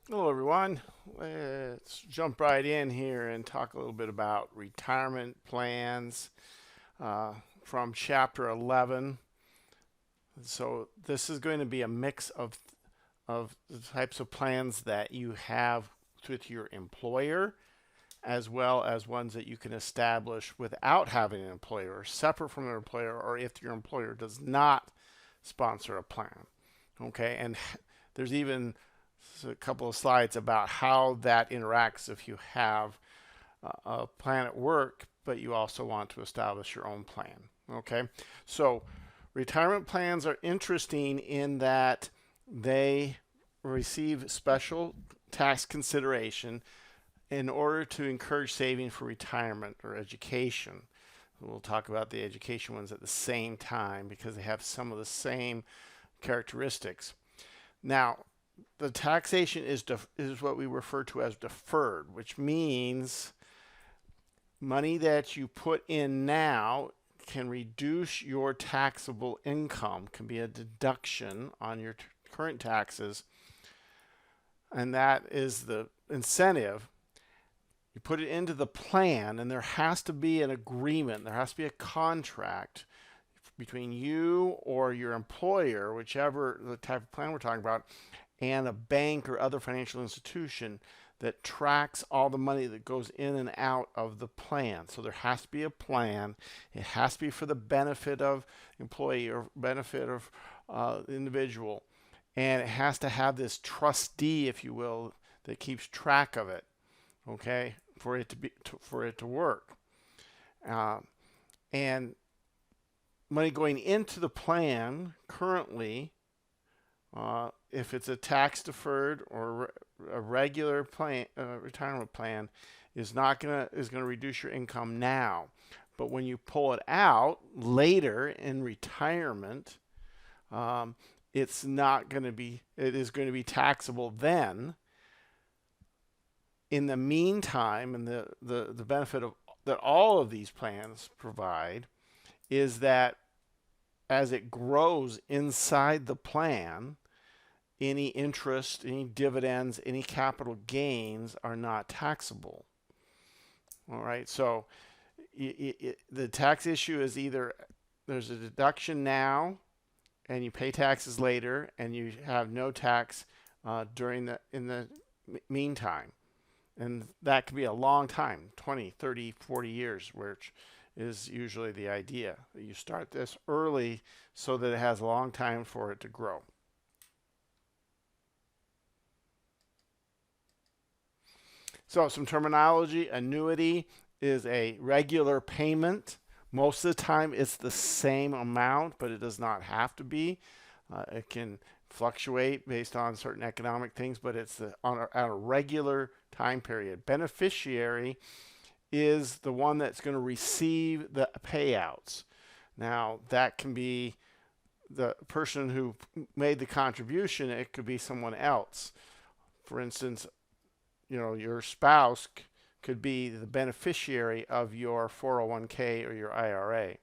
Hello, everyone. Let's jump right in here and talk a little bit about retirement plans uh, from Chapter 11. So this is going to be a mix of the types of plans that you have with your employer, as well as ones that you can establish without having an employer, separate from your employer, or if your employer does not sponsor a plan. Okay, and there's even a couple of slides about how that interacts if you have a plan at work, but you also want to establish your own plan. Okay, so retirement plans are interesting in that they receive special tax consideration in order to encourage saving for retirement or education. We'll talk about the education ones at the same time because they have some of the same characteristics. Now, the taxation is what we refer to as deferred, which means money that you put in now can reduce your taxable income, can be a deduction on your current taxes, and that is the incentive. You put it into the plan, and there has to be an agreement, there has to be a contract between you or your employer, whichever the type of plan we're talking about, and a bank or other financial institution that tracks all the money that goes in and out of the plan. So there has to be a plan. It has to be for the benefit of employee or benefit of individual, and it has to have this trustee, if you will, that keeps track of it. Okay, for it to work, uh, and money going into the plan currently, if it's a tax deferred or a regular plan, retirement plan, is gonna reduce your income now. But when you pull it out later in retirement, um, it's not going to be. It is going to be taxable then. In the meantime, and the benefit of that all of these plans provide is that as it grows inside the plan, any interest, any dividends, any capital gains are not taxable. All right, so the tax issue is either there's a deduction now and you pay taxes later and you have no tax during the in the meantime, and that could be a long time, 20, 30, 40 years, which is usually the idea. You start this early so that it has a long time for it to grow. So some terminology: annuity is a regular payment. Most of the time it's the same amount, but it does not have to be. It can fluctuate based on certain economic things, but it's on a regular time period. Beneficiary is the one that's going to receive the payouts. Now, that can be the person who made the contribution, it could be someone else. For instance, your spouse could be the beneficiary of your 401k or your IRA.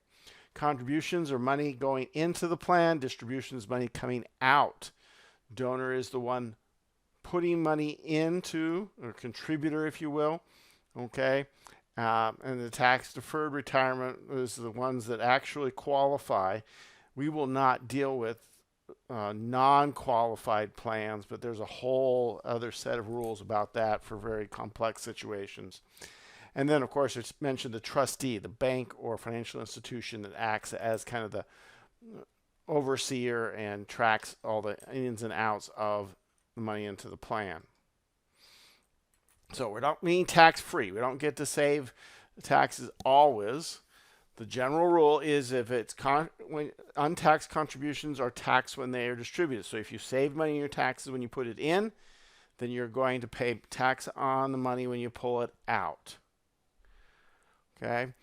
Contributions are money going into the plan, distributions money coming out. Donor is the one putting money into, or contributor, if you will. Okay. And the tax deferred retirement is the ones that actually qualify. We will not deal with non-qualified plans, but there's a whole other set of rules about that for very complex situations. And then, of course, it's mentioned the trustee, the bank or financial institution that acts as kind of the overseer and tracks all the ins and outs of the money into the plan. So we don't mean tax free. We don't get to save taxes always. The general rule is if it's when untaxed contributions are taxed when they are distributed. So if you save money in your taxes when you put it in, then you're going to pay tax on the money when you pull it out. Okay,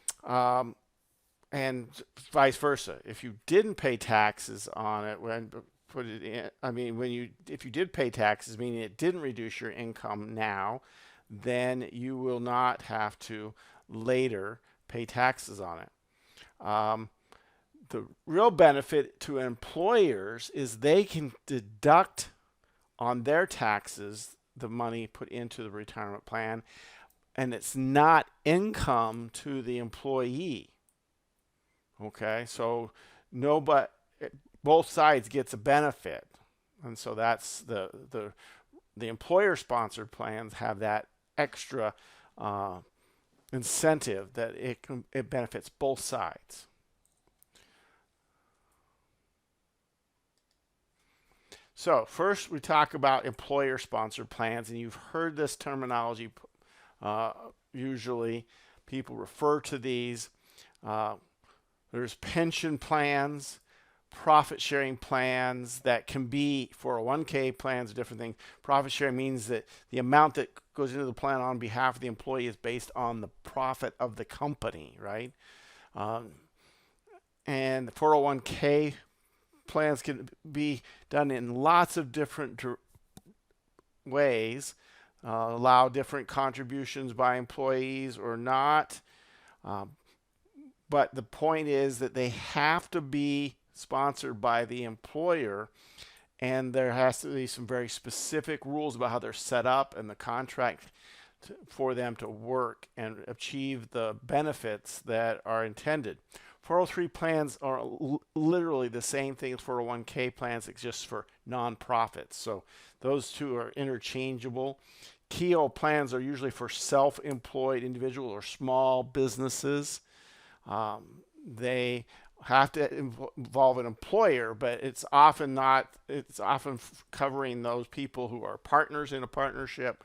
and vice versa. If you didn't pay taxes on it when put it in, I mean, if you did pay taxes, meaning it didn't reduce your income now, then you will not have to later pay taxes on it. Um, the real benefit to employers is they can deduct on their taxes the money put into the retirement plan, and it's not income to the employee. Okay, so nobody, both sides gets a benefit, and so that's the employer-sponsored plans have that extra incentive that it benefits both sides. So first we talk about employer-sponsored plans, and you've heard this terminology. Usually people refer to these. There's pension plans, profit-sharing plans that can be 401k plans, different things. Profit sharing means that the amount that goes into the plan on behalf of the employee is based on the profit of the company, right? And the 401k plans can be done in lots of different ways, allow different contributions by employees or not. But the point is that they have to be sponsored by the employer, and there has to be some very specific rules about how they're set up and the contract for them to work and achieve the benefits that are intended. 403 plans are literally the same thing as 401k plans, it's just for nonprofits. So those two are interchangeable. Keogh plans are usually for self-employed individuals or small businesses. They have to involve an employer, but it's often not. It's often covering those people who are partners in a partnership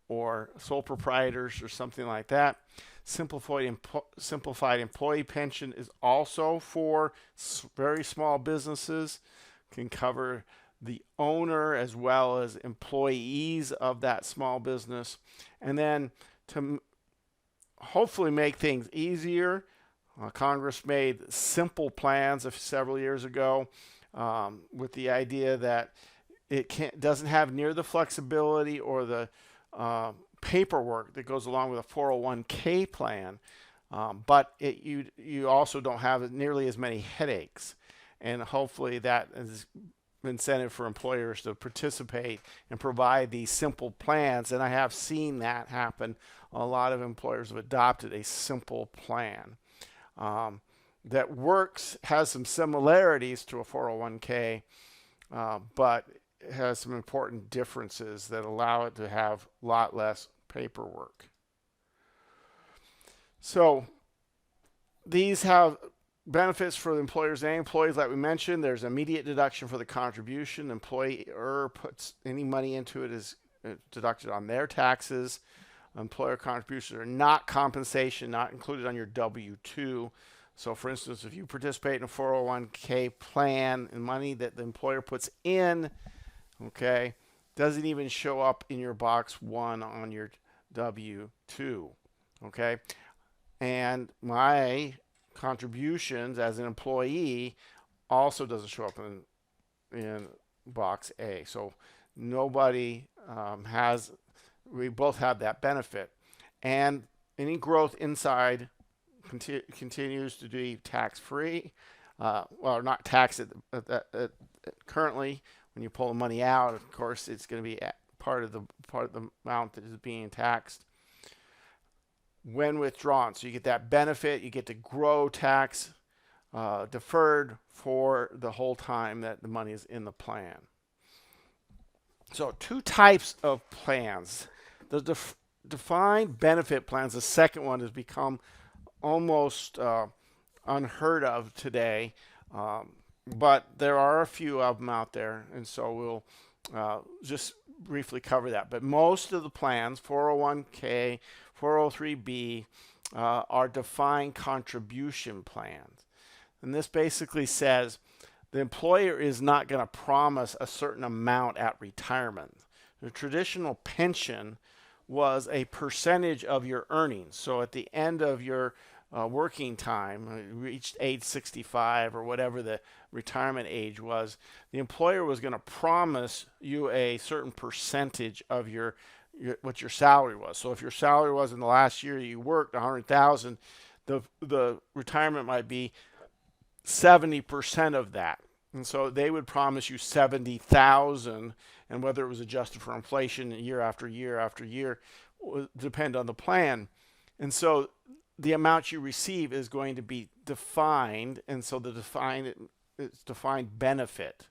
or sole proprietors or something like that. Simplified employee pension is also for very small businesses, can cover the owner as well as employees of that small business. And then to hopefully make things easier, Congress made simple plans several years ago with the idea that it doesn't have near the flexibility or the paperwork that goes along with a 401k plan, but you also don't have nearly as many headaches, and hopefully that is incentive for employers to participate and provide these simple plans. And I have seen that happen. A lot of employers have adopted a simple plan that works, has some similarities to a 401k, but has some important differences that allow it to have a lot less paperwork. So these have benefits for the employers and employees. Like we mentioned, there's immediate deduction for the contribution. The employer puts any money into it is deducted on their taxes. Employer contributions are not compensation, not included on your W-2. So for instance, if you participate in a 401k plan and money that the employer puts in, okay, doesn't even show up in your box 1 on your W-2, okay? And my contributions as an employee also doesn't show up in box A. So nobody we both have that benefit. And any growth inside continues to be tax-free. Well, not taxed currently. When you pull the money out, of course, it's going to be part of the amount that is being taxed when withdrawn. So you get that benefit. You get to grow tax deferred for the whole time that the money is in the plan. So 2 types of plans. The defined benefit plans, the second one, has become almost unheard of today. But there are a few of them out there, and so we'll just briefly cover that. But most of the plans, 401k, 403b, are defined contribution plans. And this basically says the employer is not going to promise a certain amount at retirement. The traditional pension was a percentage of your earnings. So at the end of your working time, reached age 65 or whatever the retirement age was, the employer was going to promise you a certain percentage of what your salary was. So if your salary was in the last year you worked $100,000, the retirement might be 70% of that. And so they would promise you $70,000 and whether it was adjusted for inflation year after year after year would depend on the plan. And so the amount you receive is going to be defined, and so it's defined benefit.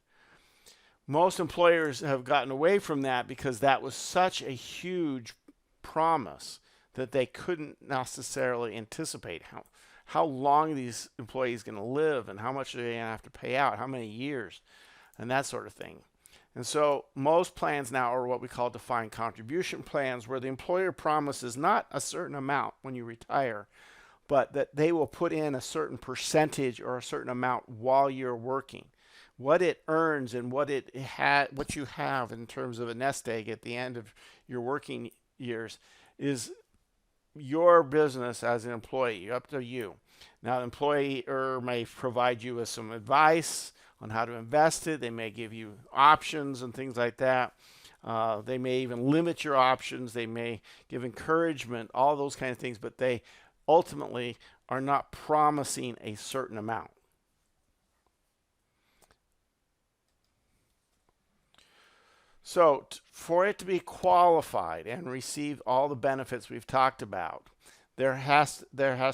Most employers have gotten away from that because that was such a huge promise that they couldn't necessarily anticipate how long these employees going to live and how much they're going to have to pay out, how many years, and that sort of thing. And so most plans now are what we call defined contribution plans, where the employer promises not a certain amount when you retire, but that they will put in a certain percentage or a certain amount while you're working. What it earns and what you have in terms of a nest egg at the end of your working years is your business as an employee, up to you. Now, the employer may provide you with some advice on how to invest it. They may give you options and things like that. They may even limit your options. They may give encouragement, all those kind of things, but they ultimately are not promising a certain amount. So for it to be qualified and receive all the benefits we've talked about, there has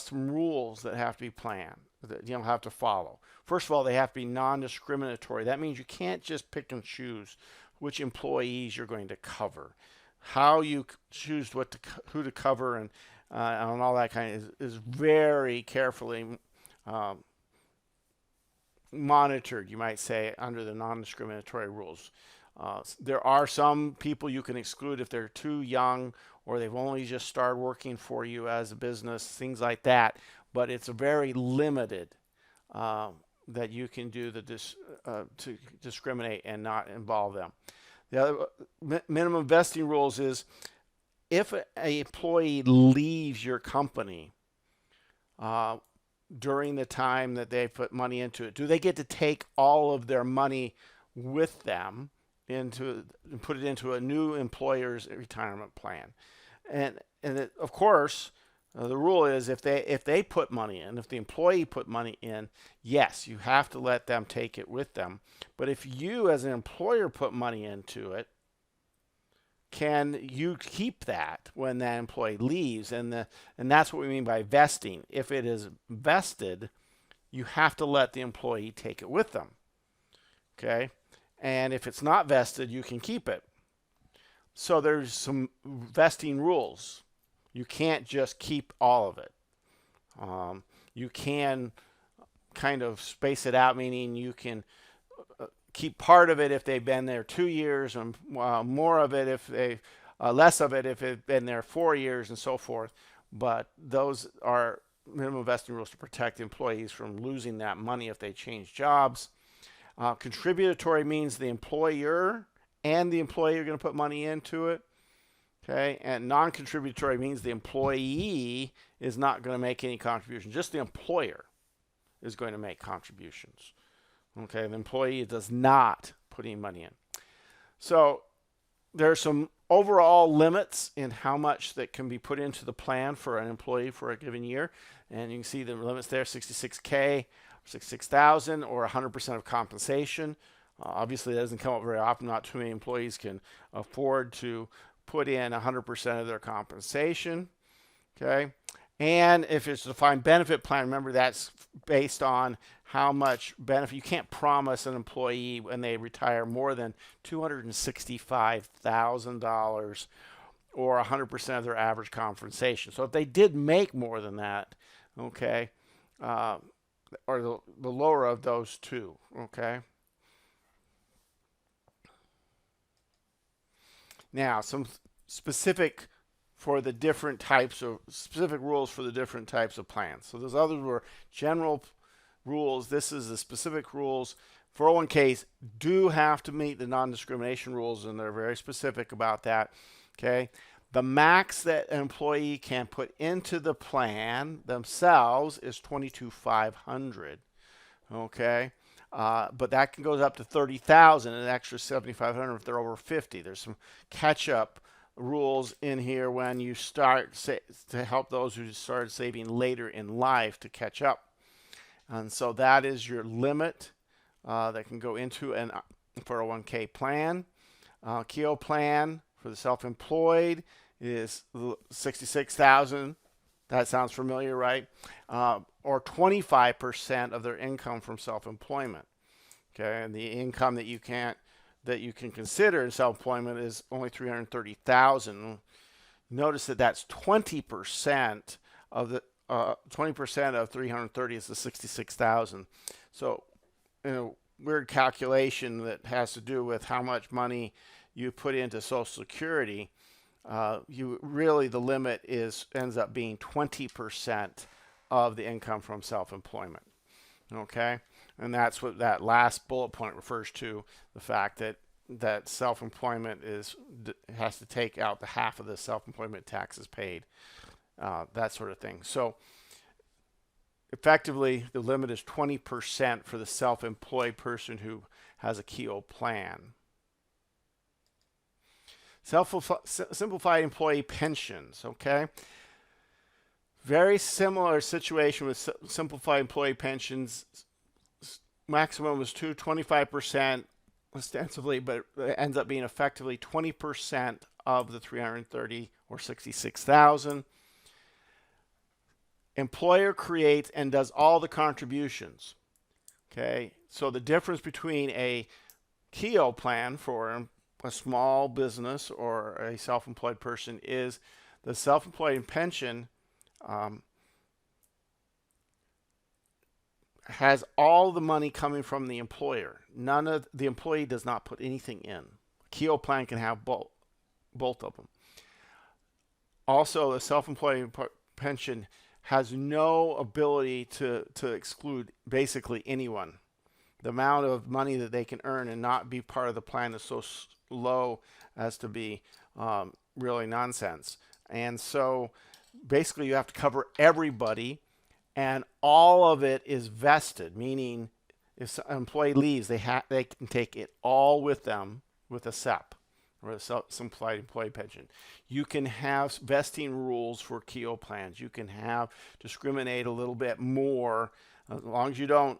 some rules that have to be planned, that you'll have to follow. First of all, they have to be non-discriminatory. That means you can't just pick and choose which employees you're going to cover. How you choose who to cover and all that kind of is very carefully monitored, you might say, under the non-discriminatory rules. There are some people you can exclude if they're too young or they've only just started working for you as a business, things like that. But it's very limited that you can do to discriminate and not involve them. The other minimum vesting rules is if an employee leaves your company during the time that they put money into it, do they get to take all of their money with them and put it into a new employer's retirement plan? Of course, the rule is if they put money in, if the employee put money in, yes, you have to let them take it with them. But if you as an employer put money into it, can you keep that when that employee leaves? And that's what we mean by vesting. If it is vested, you have to let the employee take it with them. Okay? And if it's not vested, you can keep it. So there's some vesting rules. You can't just keep all of it. You can kind of space it out, meaning you can keep part of it if they've been there 2 years, and more of it if they, less of it if they've been there 4 years, and so forth. But those are minimum vesting rules to protect employees from losing that money if they change jobs. Contributory means the employer and the employee are going to put money into it. Okay, and non-contributory means the employee is not going to make any contribution. Just the employer is going to make contributions. Okay, the employee does not put any money in. So there are some overall limits in how much that can be put into the plan for an employee for a given year. And you can see the limits there, 66K, 66,000, or 100% of compensation. Obviously, that doesn't come up very often. Not too many employees can afford to put in 100% of their compensation. Okay, and if it's a defined benefit plan, remember that's based on how much benefit. You can't promise an employee when they retire more than $265,000 or 100% of their average compensation. So if they did make more than that, okay, or the lower of those two, okay. Now, some specific rules for the different types of plans. So those others were general rules. This is the specific rules. 401ks do have to meet the non-discrimination rules, and they're very specific about that. Okay. The max that an employee can put into the plan themselves is $22,500. Okay. But that goes up to $30,000 and an extra $7,500 if they're over 50. There's some catch-up rules in here when you start to help those who started saving later in life to catch up. And so that is your limit that can go into an 401k plan. Keogh plan for the self-employed is 66,000. That sounds familiar, right? Or 25% of their income from self-employment. Okay, and the income that you can consider in self-employment is only 330,000. Notice that that's 20% of the 20% of 330 is the 66,000. So, weird calculation that has to do with how much money you put into Social Security. The limit ends up being 20% of the income from self-employment. Okay, and that's what that last bullet point refers to, the fact that self-employment has to take out the half of the self-employment taxes paid, that sort of thing. So effectively, the limit is 20% for the self-employed person who has a Keogh plan. Simplified employee pensions, okay? Very similar situation with simplified employee pensions. Maximum was 25% ostensibly, but it ends up being effectively 20% of the 330 or 66,000. Employer creates and does all the contributions. Okay, so the difference between a Keogh plan for a small business or a self-employed person is the self-employed pension has all the money coming from the employer. None of the employee does not put anything in. Keogh plan can have both of them. Also, the self-employed pension has no ability to exclude basically anyone. The amount of money that they can earn and not be part of the plan is so low as to be really nonsense. And so basically you have to cover everybody, and all of it is vested, meaning if an employee leaves, they can take it all with them with a SEP, or a simplified employee pension. You can have vesting rules for Keogh plans. You can discriminate a little bit more, as long as you don't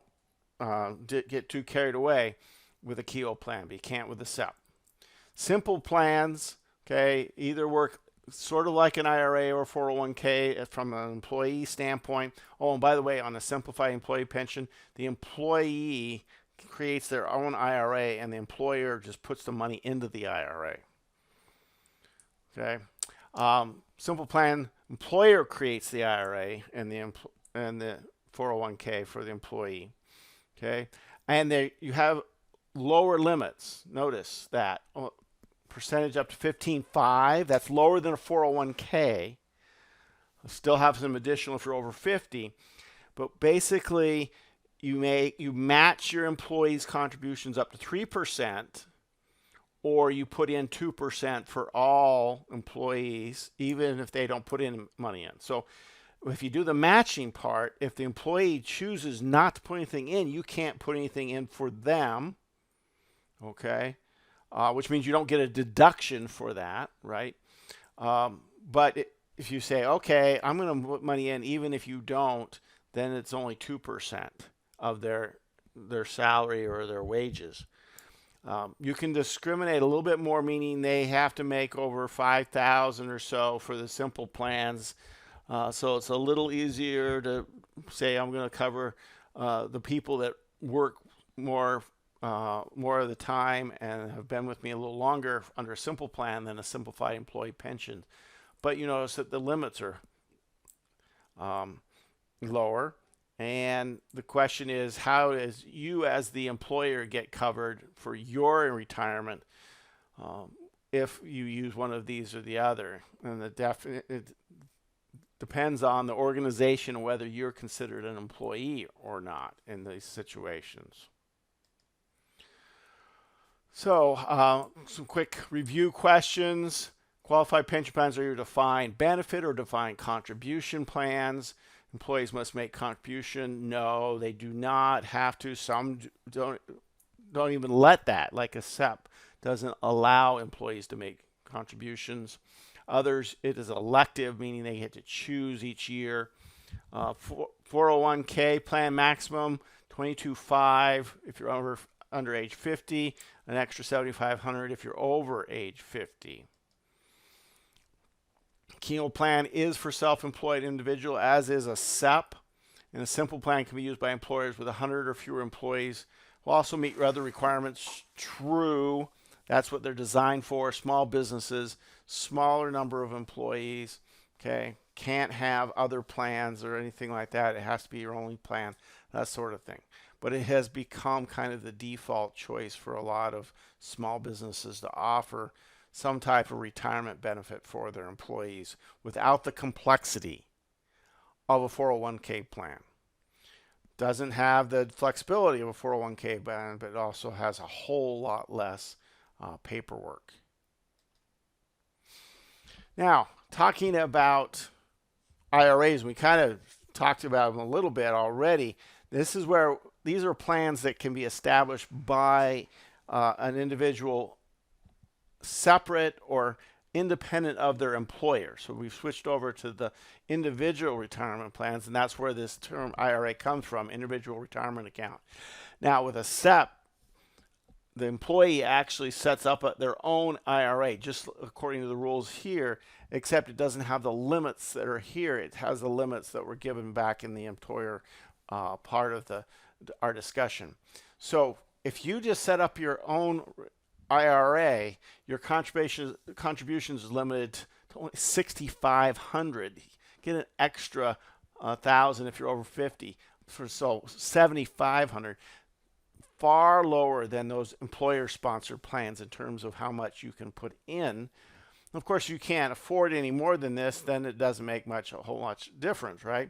get too carried away with a Keogh plan, but you can't with a SEP. Simple plans, okay, either work sort of like an IRA or 401k from an employee standpoint. Oh, and by the way, on a simplified employee pension, the employee creates their own IRA and the employer just puts the money into the IRA. Okay, simple plan, employer creates the IRA and the 401k for the employee. Okay, and you have lower limits. Notice that percentage up to 15.5. That's lower than a 401k. Still have some additional if you're over 50, but basically you match your employees' contributions up to 3%, or you put in 2% for all employees, even if they don't put in money in. So if you do the matching part, if the employee chooses not to put anything in, you can't put anything in for them, okay? Which means you don't get a deduction for that, right? But if you say, okay, I'm going to put money in even if you don't, then it's only 2% of their salary or their wages. You can discriminate a little bit more, meaning they have to make over 5,000 or so for the simple plans. So it's a little easier to say I'm going to cover the people that work more of the time and have been with me a little longer under a simple plan than a simplified employee pension. But you notice that the limits are lower. And the question is, how does you as the employer get covered for your retirement if you use one of these or the other? And it depends on the organization whether you're considered an employee or not in these situations. So some quick review questions. Qualified pension plans are your defined benefit or defined contribution plans. Employees must make contribution. No, they do not have to. Some don't even let that, like a SEP doesn't allow employees to make contributions. Others, it is elective, meaning they get to choose each year. 401k plan maximum 22.5. If you're over under age 50, an extra $7,500 if you're over age 50. Keno plan is for self-employed individual, as is a SEP. And a simple plan can be used by employers with 100 or fewer employees. Will also meet other requirements. True. That's what they're designed for. Small businesses, smaller number of employees. Okay. Can't have other plans or anything like that. It has to be your only plan, that sort of thing. But it has become kind of the default choice for a lot of small businesses to offer some type of retirement benefit for their employees without the complexity of a 401k plan. Doesn't have the flexibility of a 401k plan, but it also has a whole lot less paperwork. Now, talking about IRAs, we kind of talked about them a little bit already. This is where these are plans that can be established by an individual separate or independent of their employer. So we've switched over to the individual retirement plans, and that's where this term IRA comes from, individual retirement account. Now with a SEP, the employee actually sets up their own IRA, just according to the rules here, except it doesn't have the limits that are here. It has the limits that were given back in the employer part of our discussion. So if you just set up your own IRA, your contributions is limited to only $6,500. Get an extra $1,000 if you're over 50. So $7,500, far lower than those employer-sponsored plans in terms of how much you can put in. Of course, you can't afford any more than this, then it doesn't make a whole much difference, right?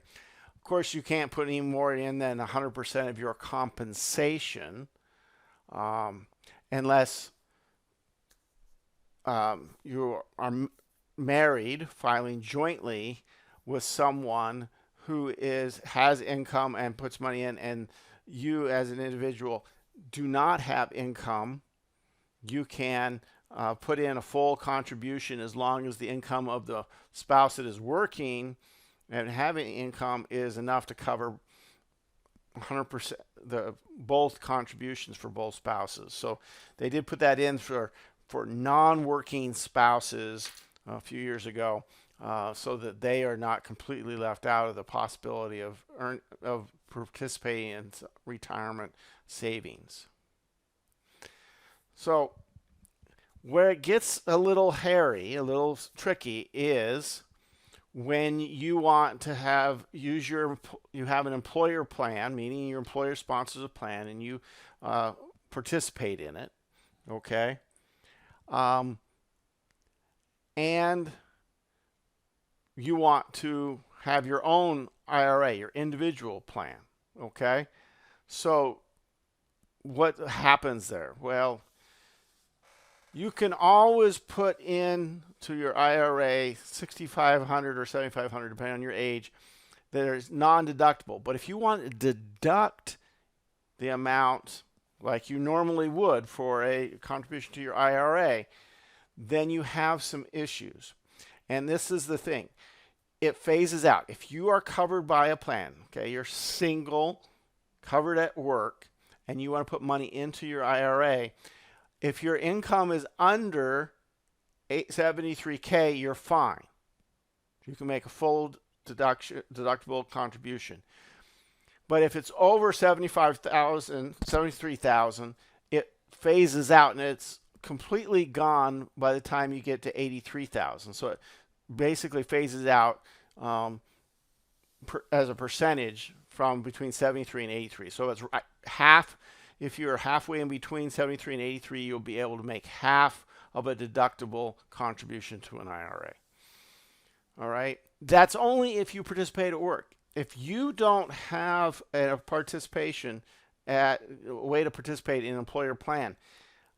Of course, you can't put any more in than 100% of your compensation, unless you are married, filing jointly with someone who has income and puts money in, and you as an individual do not have income. You can put in a full contribution as long as the income of the spouse that is working and having income is enough to cover 100% both contributions for both spouses. So they did put that in for non-working spouses a few years ago, so that they are not completely left out of the possibility of participating in retirement savings. So where it gets a little hairy, a little tricky, is when you want to you have an employer plan, meaning your employer sponsors a plan and you participate in it, okay? And you want to have your own IRA, your individual plan, okay? So what happens there? Well, you can always put in to your IRA $6,500 or $7,500, depending on your age, that is non-deductible. But if you want to deduct the amount like you normally would for a contribution to your IRA, then you have some issues. And this is the thing. It phases out. If you are covered by a plan, okay, you're single, covered at work, and you want to put money into your IRA, if your income is under $873K, you're fine. You can make a full deductible contribution. But if it's over $73,000, it phases out and it's completely gone by the time you get to $83,000. So it basically phases out as a percentage from between 73 and 83. So it's half. If you're halfway in between 73 and 83, you'll be able to make half of a deductible contribution to an IRA. All right. That's only if you participate at work. If you don't have a way to participate in an employer plan,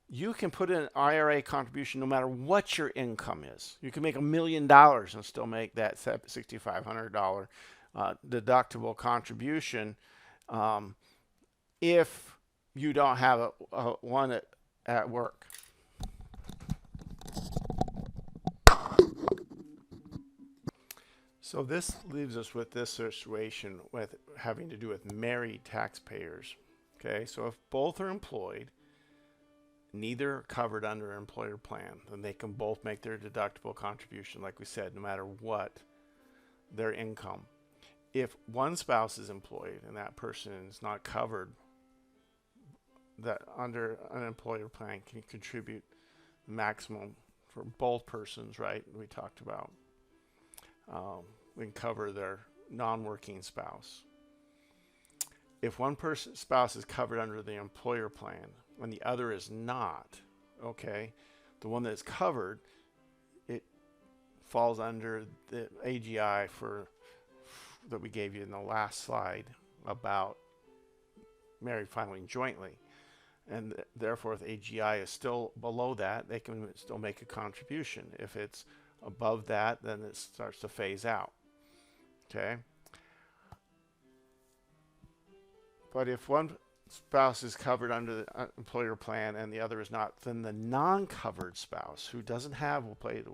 you can put in an IRA contribution no matter what your income is. You can make $1 million and still make that $6,500 deductible contribution if you don't have one at work. So this leaves us with this situation with having to do with married taxpayers. Okay, so if both are employed, neither are covered under an employer plan, then they can both make their deductible contribution, like we said, no matter what their income. If one spouse is employed and that person is not covered, that under an employer plan can contribute the maximum for both persons, right? We talked about. We can cover their non-working spouse. If one spouse is covered under the employer plan and the other is not, okay, the one that's covered, it falls under the AGI that we gave you in the last slide about married filing jointly. And therefore, if AGI is still below that, they can still make a contribution. If it's above that, then it starts to phase out. Okay? But if one spouse is covered under the employer plan and the other is not, then the non-covered spouse who doesn't have a place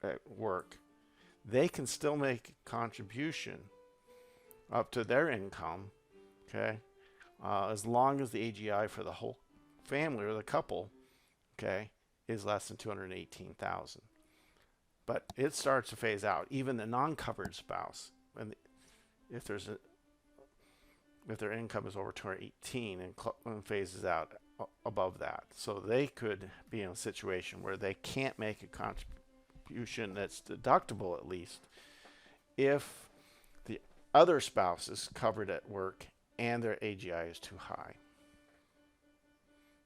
at work, they can still make a contribution up to their income, okay, as long as the AGI for the whole family or the couple, okay, is less than $218,000. But it starts to phase out. Even the non-covered spouse, and if their income is over 218 and phases out above that, so they could be in a situation where they can't make a contribution that's deductible, at least if the other spouse is covered at work and their AGI is too high.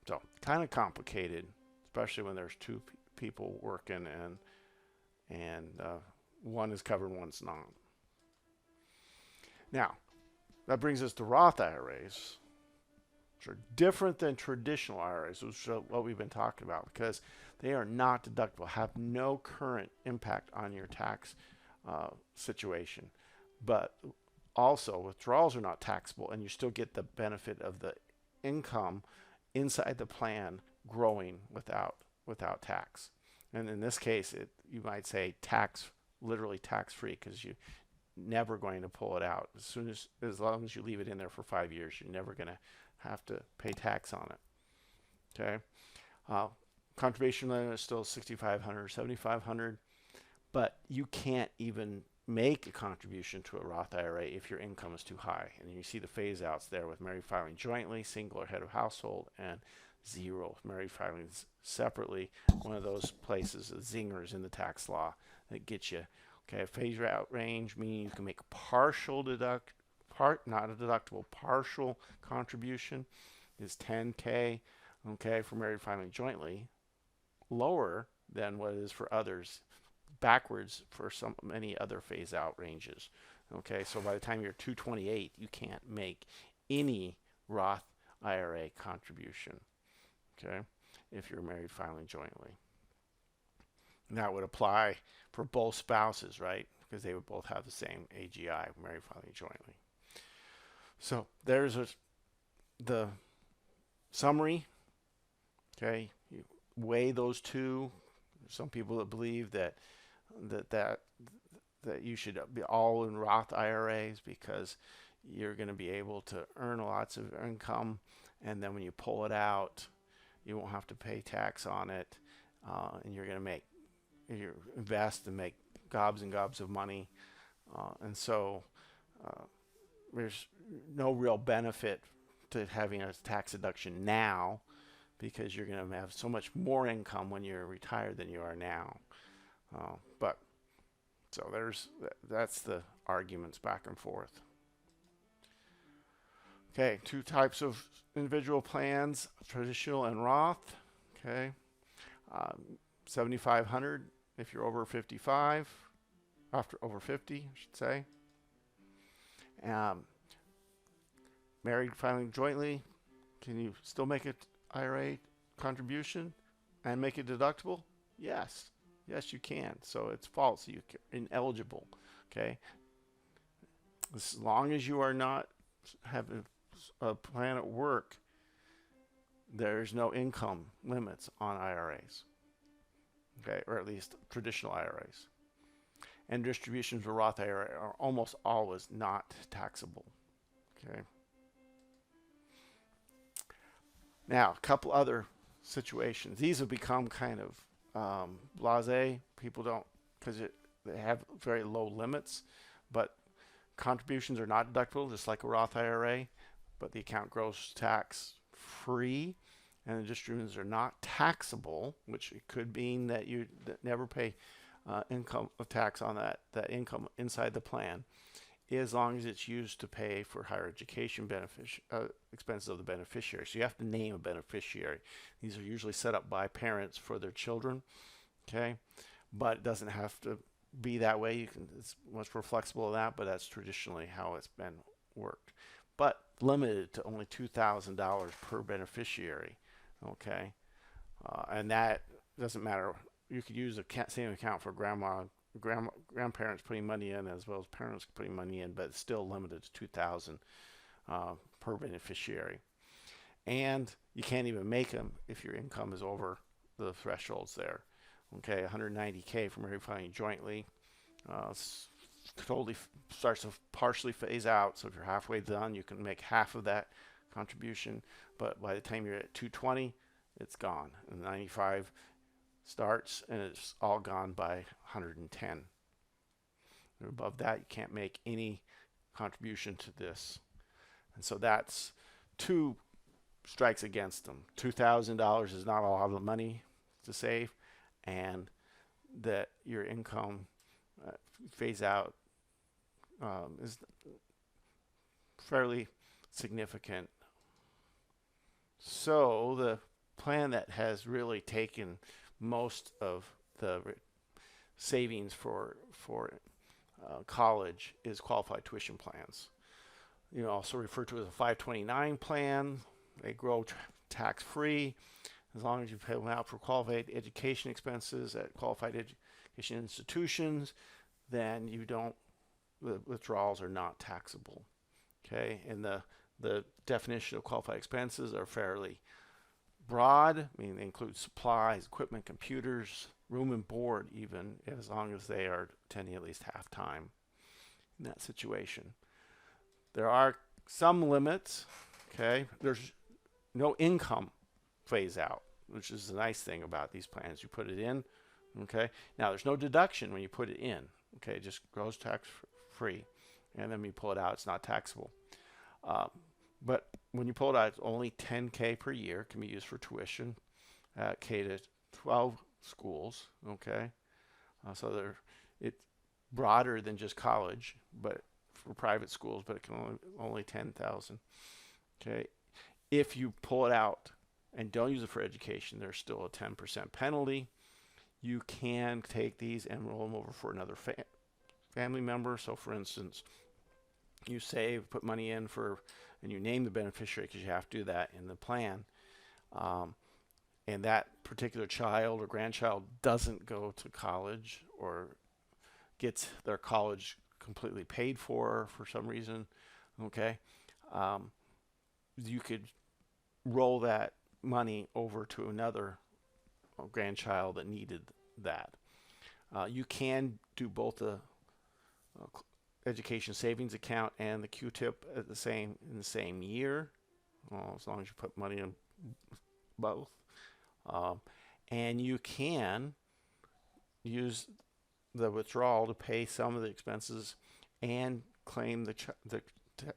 So kind of complicated, especially when there's two people working and one is covered and one's not. Now, that brings us to Roth IRAs, which are different than traditional IRAs, which is what we've been talking about, because they are not deductible, have no current impact on your tax situation. But also, withdrawals are not taxable, and you still get the benefit of the income inside the plan growing without tax. And in this case, you might say literally tax-free, because you never going to pull it out. As long as you leave it in there for 5 years, you're never going to have to pay tax on it. Okay. Contribution limit is still $6,500 or $7,500, but you can't even make a contribution to a Roth IRA if your income is too high. And you see the phase outs there with married filing jointly, single or head of household, and zero married filing separately. One of those places, zingers in the tax law that gets you. Okay, phase out range, meaning you can make partial partial contribution is $10K, okay, for married filing jointly, lower than what it is for others, backwards for many other phase out ranges. Okay, so by the time you're 228, you can't make any Roth IRA contribution, okay, if you're married filing jointly. And that would apply for both spouses, right? Because they would both have the same AGI, married filing jointly. So there's the summary. Okay, you weigh those two. There's some people that believe that you should be all in Roth IRAs because you're going to be able to earn lots of income, and then when you pull it out, you won't have to pay tax on it, and you're going to invest and make gobs and gobs of money, and so there's no real benefit to having a tax deduction now, because you're going to have so much more income when you're retired than you are now. But so that's the arguments back and forth. Okay, two types of individual plans: traditional and Roth. Okay, 7,500 if you're over 55, over 50, I should say. Married filing jointly, can you still make an IRA contribution and make it deductible? Yes, you can. So it's false. You're ineligible. Okay, as long as you are not having a plan at work, there's no income limits on IRAs. Okay, or at least traditional IRAs. And distributions of Roth IRA are almost always not taxable. Okay. Now, a couple other situations. These have become kind of blasé. People don't, because they have very low limits, but contributions are not deductible, just like a Roth IRA, but the account grows tax free, and the distributions are not taxable, which it could mean that you never pay income tax on that income inside the plan, as long as it's used to pay for higher education expenses of the beneficiary. So you have to name a beneficiary. These are usually set up by parents for their children, okay? But it doesn't have to be that way. It's much more flexible than that, but that's traditionally how it's been worked. But limited to only $2,000 per beneficiary, okay? And that doesn't matter. You could use the same account for grandparents putting money in as well as parents putting money in, but it's still limited to 2,000 per beneficiary. And you can't even make them if your income is over the thresholds there. Okay, 190K from everybody jointly totally starts to partially phase out. So if you're halfway done, you can make half of that contribution. But by the time you're at 220, it's gone. And 95 starts and it's all gone by 110. And above that, you can't make any contribution to this. And so that's two strikes against them. $2,000 is not a lot of money to save, and that your income phase out is fairly significant. So the plan that has really taken most of the savings for college is qualified tuition plans. You know, also referred to as a 529 plan. They grow tax free as long as you pay them out for qualified education expenses at qualified education institutions. Then you don't, the withdrawals are not taxable. Okay, and the definition of qualified expenses are fairly broad. I mean, they include supplies, equipment, computers, room and board, even as long as they are attending at least half time in that situation. There are some limits. Okay, there's no income phase out, which is the nice thing about these plans. You put it in. Okay, now there's no deduction when you put it in. Okay, it just grows tax free, and then when you pull it out, it's not taxable. But when you pull it out, it's only 10K per year. It can be used for tuition at K to 12 schools. Okay, so it's broader than just college, but for private schools, but it can only 10,000. Okay, if you pull it out and don't use it for education, there's still a 10% penalty. You can take these and roll them over for another family member. So, for instance, you save, put money in for, and you name the beneficiary because you have to do that in the plan. And that particular child or grandchild doesn't go to college or gets their college completely paid for some reason. Okay, you could roll that money over to another grandchild that needed that. You can do both the education savings account and the Q-tip in the same year, as long as you put money in both. And you can use the withdrawal to pay some of the expenses and claim the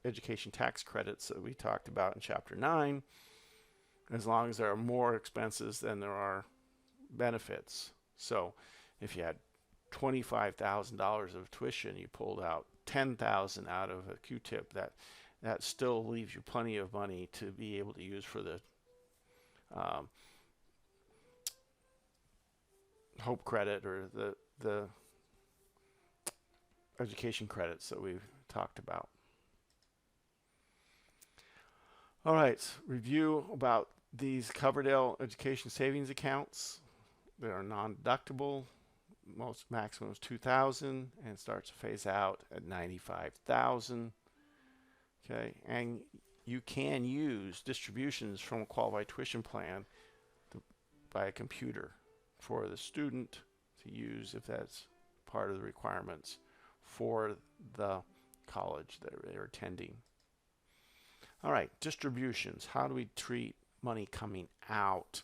education tax credits that we talked about in Chapter 9, as long as there are more expenses than there are benefits. So if you had $25,000 of tuition, you pulled out $10,000 out of a Q-tip, that still leaves you plenty of money to be able to use for the Hope credit or the education credits that we've talked about. All right, review about these Coverdell education savings accounts. They are non-deductible. Most maximum is 2,000 and starts to phase out at 95,000. Okay, and you can use distributions from a qualified tuition plan by a computer for the student to use if that's part of the requirements for the college that they're attending. All right, distributions. How do we treat money coming out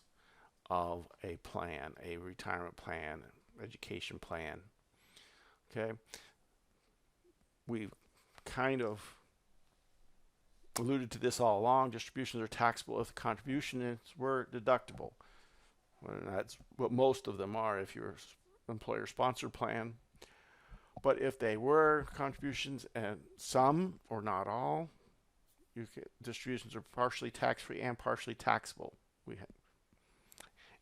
of a plan, a retirement plan, education plan. Okay, we've kind of alluded to this all along. Distributions are taxable if the contributions were deductible. And that's what most of them are if you're an employer-sponsored plan. But if they were contributions, and some or not all, distributions are partially tax-free and partially taxable.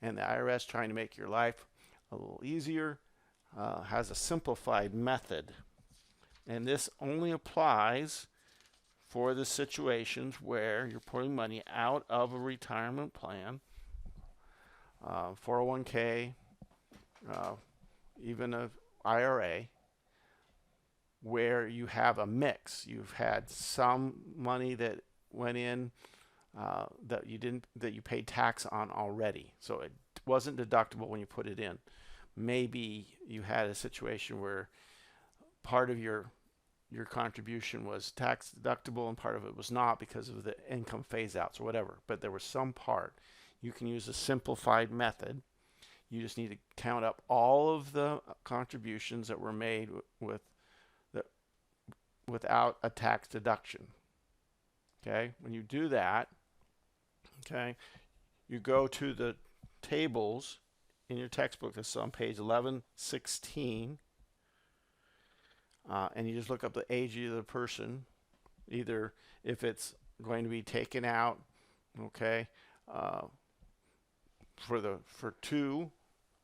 And the IRS, trying to make your life a little easier, has a simplified method. And this only applies for the situations where you're pulling money out of a retirement plan, 401k, even an IRA, where you have a mix. You've had some money that went in that you paid tax on already, so it wasn't deductible when you put it in. Maybe you had a situation where part of your contribution was tax deductible and part of it was not because of the income phase outs or whatever, but there was some part. You can use a simplified method. You just need to count up all of the contributions that were made without a tax deduction. Okay, when you do that, okay, you go to the tables in your textbook. This is on page 1116. And you just look up the age of the person, either if it's going to be taken out, okay, for two,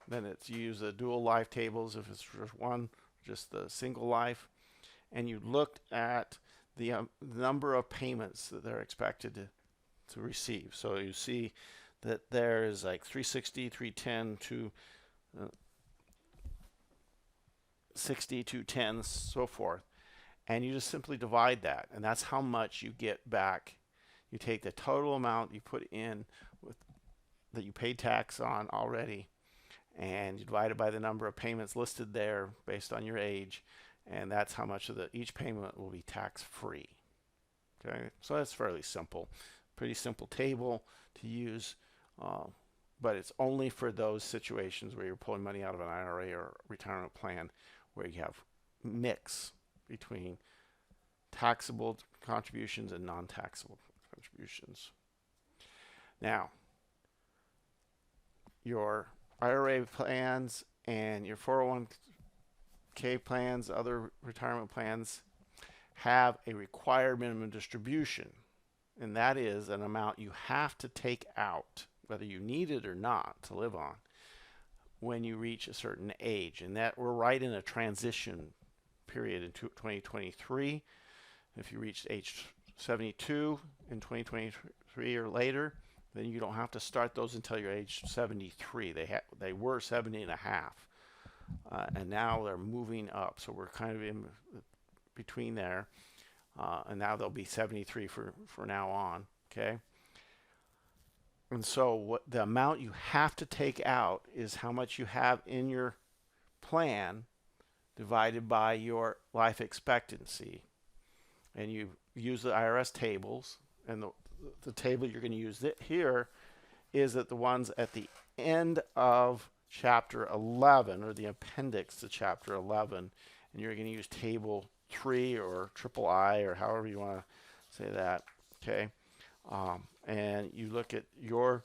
then you use the dual life tables. If it's just one, just the single life, and you looked at the number of payments that they're expected to receive. So you see that there is like 360, 310 to 60 to 10, so forth, and you just simply divide that, and that's how much you get back. You take the total amount you put in that you paid tax on already, and you divide it by the number of payments listed there based on your age, and that's how much of each payment will be tax free. Okay, so that's fairly simple, pretty simple table to use, but it's only for those situations where you're pulling money out of an IRA or retirement plan, where you have mix between taxable contributions and non-taxable contributions. Now, your IRA plans and your 401k plans, other retirement plans, have a required minimum distribution, and that is an amount you have to take out, whether you need it or not, to live on when you reach a certain age. And that we're right in a transition period in 2023. If you reach age 72 in 2023 or later, then you don't have to start those until you're age 73. They were 70 and a half, and now they're moving up. So we're kind of in between there, and now they'll be 73 for now on. Okay. And so what the amount you have to take out is how much you have in your plan divided by your life expectancy. And you use the IRS tables, and the table you're going to use here is at the ones at the end of chapter 11, or the appendix to chapter 11, and you're going to use table 3 or triple I, or however you want to say that. Okay. And you look at your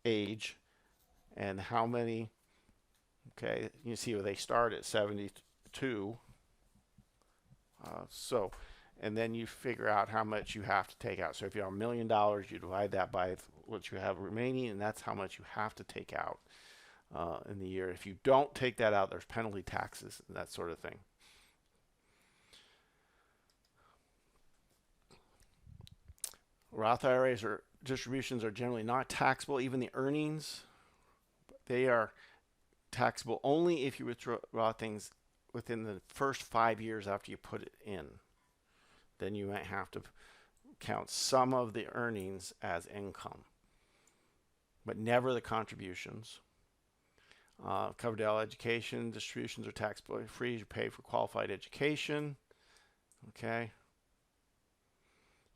age and how many, okay, you see where they start at 72. And then you figure out how much you have to take out. So if you have $1 million, you divide that by what you have remaining, and that's how much you have to take out in the year. If you don't take that out, there's penalty taxes and that sort of thing. Roth IRAs or distributions are generally not taxable. Even the earnings, they are taxable only if you withdraw things within the first 5 years after you put it in. Then you might have to count some of the earnings as income, but never the contributions. Coverdell education distributions are taxable free. You pay for qualified education. Okay.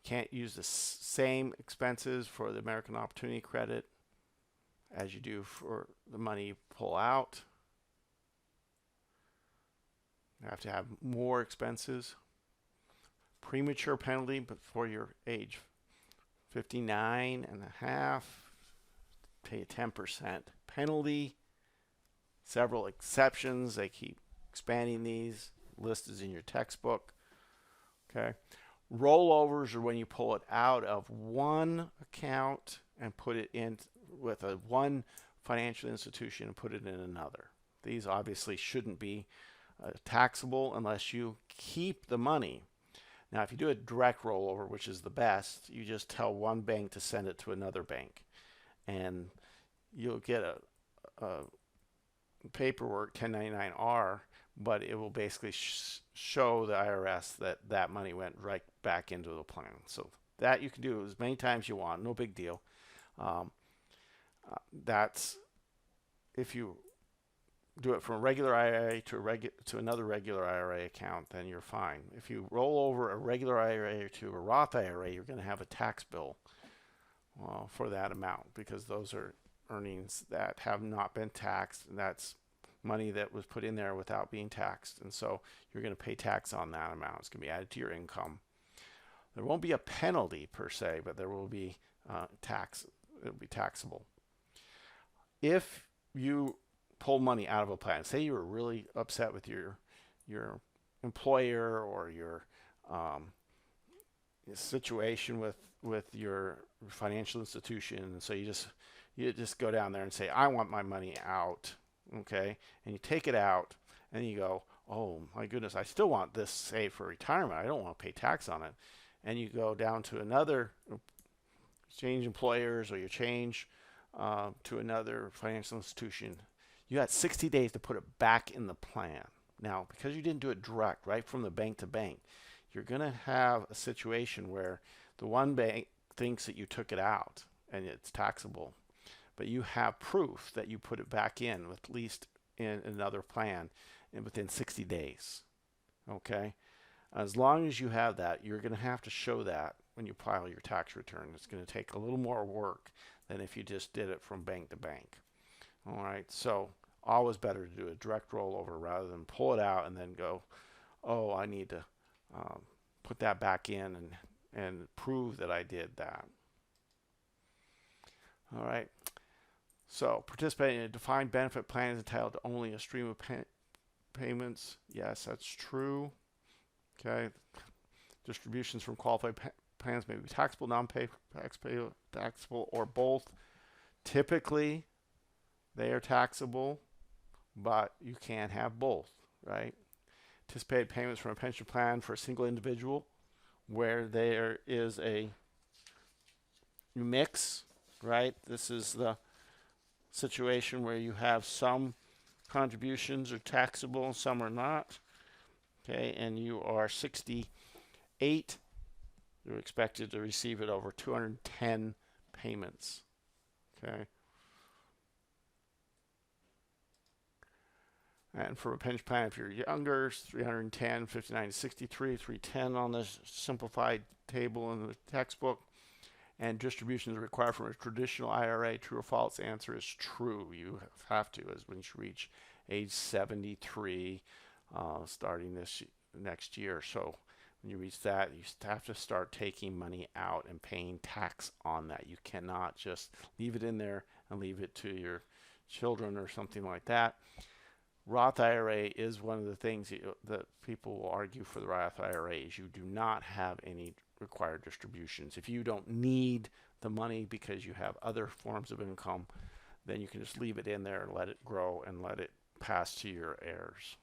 Can't use the same expenses for the American Opportunity Credit as you do for the money you pull out. You have to have more expenses. Premature penalty before your age 59 and a half, pay a 10% penalty. Several exceptions. They keep expanding these. List is in your textbook. Okay. Rollovers are when you pull it out of one account and put it in with one financial institution and put it in another. These obviously shouldn't be taxable unless you keep the money. Now, if you do a direct rollover, which is the best, you just tell one bank to send it to another bank, and you'll get a paperwork 1099-R, but it will basically show the IRS that that money went right back into the plan. So that you can do as many times you want, no big deal. That's if you do it from a regular IRA to another regular IRA account, then you're fine. If you roll over a regular IRA to a Roth IRA, you're going to have a tax bill for that amount, because those are earnings that have not been taxed, and that's money that was put in there without being taxed, and so you're going to pay tax on that amount. It's going to be added to your income. There won't be a penalty per se, but there will be tax. It'll be taxable. If you pull money out of a plan, say you were really upset with your employer or your situation with your financial institution, and so you just go down there and say, I want my money out, okay, and you take it out and you go, oh my goodness, I still want this saved for retirement, I don't want to pay tax on it, and you go down to another, change employers, or you change to another financial institution. You got 60 days to put it back in the plan. Now, because you didn't do it direct, right from the bank to bank, you're going to have a situation where the one bank thinks that you took it out and it's taxable, but you have proof that you put it back in, at least in another plan, within 60 days. Okay? As long as you have that, you're going to have to show that when you file your tax return. It's going to take a little more work than if you just did it from bank to bank. All right, so always better to do a direct rollover rather than pull it out and then go, oh, I need to put that back in and prove that I did that. All right, so participating in a defined benefit plan is entitled to only a stream of payments. Yes, that's true. Okay, distributions from qualified plans may be taxable, non-taxable, or both. Typically, they are taxable, but you can have both, right? Anticipated payments from a pension plan for a single individual, where there is a mix, right? This is the situation where you have some contributions are taxable, some are not. Okay, and you are 68. You're expected to receive it over 210 payments. Okay. And for a pension plan, if you're younger, it's 310, 59 to 63, 310 on this simplified table in the textbook. And distributions are required from a traditional IRA. True or false? Answer is true. You have to, as when you reach age 73, starting this next year. So when you reach that, you have to start taking money out and paying tax on that. You cannot just leave it in there and leave it to your children or something like that. Roth IRA is one of the things that people will argue for the Roth IRA is you do not have any required distributions. If you don't need the money because you have other forms of income, then you can just leave it in there and let it grow and let it pass to your heirs.